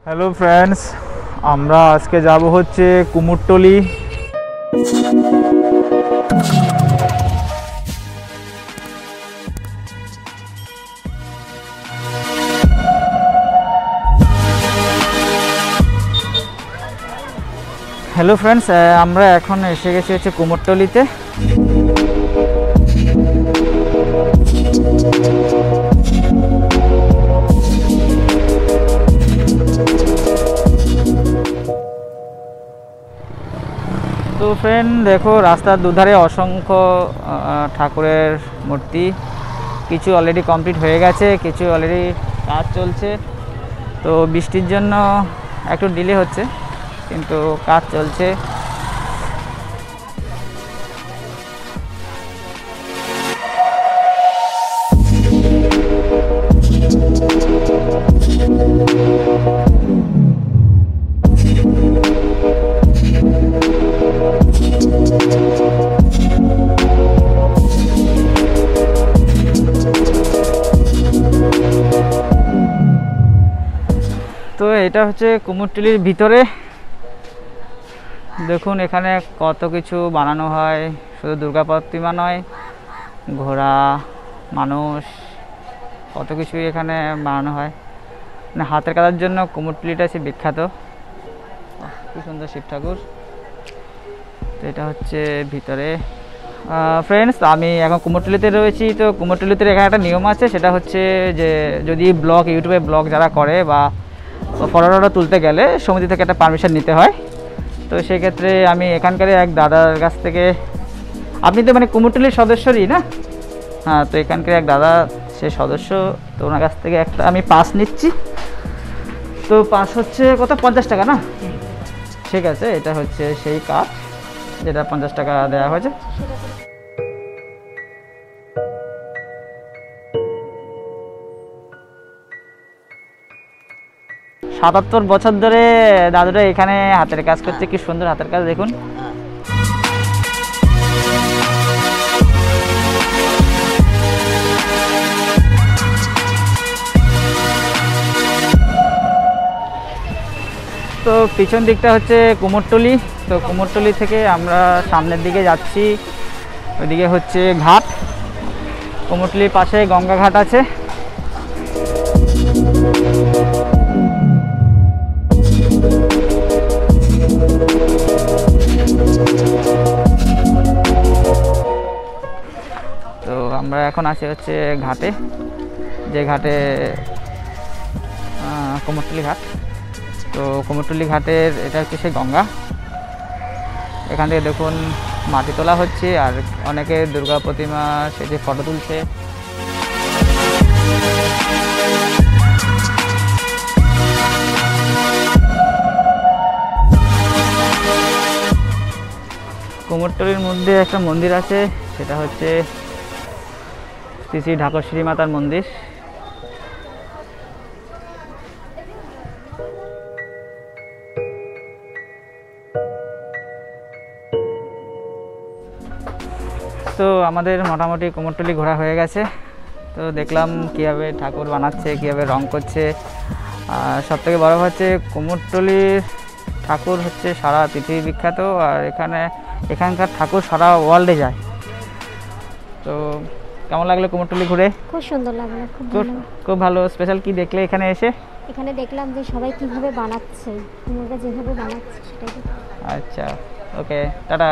Hello friends, আমরা আজকে যাব হচ্ছে কুমোরটুলি। হ্যালো ফ্রেন্ডস, আমরা এখন এসে গেছি হচ্ছে কুমোরটুলিতে। তো ফ্রেন্ড দেখো, রাস্তার দুধারে অসংখ্য ঠাকুরের মূর্তি। কিছু অলরেডি কমপ্লিট হয়ে গেছে, কিছু অলরেডি কাজ চলছে। তো বৃষ্টির জন্য একটু ডিলে হচ্ছে, কিন্তু কাজ চলছে। তো এটা হচ্ছে কুমোরটুলির ভিতরে। দেখুন এখানে কত কিছু বানানো হয়, শুধু দুর্গা প্রতিমা নয়, ঘোড়া, মানুষ, কত কিছুই এখানে বানানো হয়। মানে হাতের কাজের জন্য কুমোরটুলিটা সে বিখ্যাত। কি সুন্দর শিব ঠাকুর। তো এটা হচ্ছে ভিতরে। ফ্রেন্ডস, আমি এখন কুমোরটুলিতে রয়েছি। তো কুমোরটুলিতে এখানে একটা নিয়ম আছে, সেটা হচ্ছে যে যদি ব্লগ, ইউটিউবে ব্লগ যারা করে বা ফটোটা তুলতে গেলে সমিতি থেকে একটা পারমিশন নিতে হয়। তো সেক্ষেত্রে আমি এখানকার এক দাদার কাছ থেকে, আপনি তো মানে কুমোরটুলির সদস্যরই না? হ্যাঁ, তো এখানকার এক দাদা সে সদস্য, তো ওনার কাছ থেকে একটা আমি পাস নিচ্ছি। তো পাস হচ্ছে কত, 50 টাকা না? ঠিক আছে, এটা হচ্ছে সেই কার্ড যেটা 50 টাকা দেওয়া হয়েছে। 77 বছর ধরে দাদুরা এখানে হাতের কাজ করছে। কি সুন্দর হাতের কাজ দেখুন। তো পিছন দিকটা হচ্ছে কুমোরটুলি। তো কুমোরটুলি থেকে আমরা সামনের দিকে যাচ্ছি, ওইদিকে হচ্ছে ঘাট। কুমোরটুলির পাশে গঙ্গা ঘাট আছে। তো আমরা এখন আছি হচ্ছে ঘাটে, যে ঘাটে কুমোরটুলি ঘাট। তো কুমোরটুলি ঘাটের এটা হচ্ছে সেই গঙ্গা। এখান থেকে দেখুন মাটি তোলা হচ্ছে, আর অনেকে দুর্গা প্রতিমা সেজে ফটো তুলছে। কুমোরটুলির মধ্যে একটা মন্দির আছে, সেটা হচ্ছে শ্রী শ্রী ঢাকরশ্বরী মাতার মন্দির। তো আমাদের মোটামুটি কুমোরটুলি ঘোরা হয়ে গেছে। তো দেখলাম কীভাবে ঠাকুর বানাচ্ছে, কীভাবে রং করছে। আর সবথেকে বড় হচ্ছে কুমোরটুলির ঠাকুর হচ্ছে সারা পৃথিবী বিখ্যাত, আর এখানকার ঠাকুর সারা ওয়ার্ল্ডে যায়। তো কেমন লাগলো কুমোরটুলি ঘুরে? খুব সুন্দর লাগলো, খুব ভালো। স্পেশাল কি দেখলে এখানে এসে? এখানে দেখলাম যে সবাই কিভাবে বানাচ্ছে, কুমোরটা যেভাবে বানাচ্ছে সেটাই। আচ্ছা, ওকে, টাটা।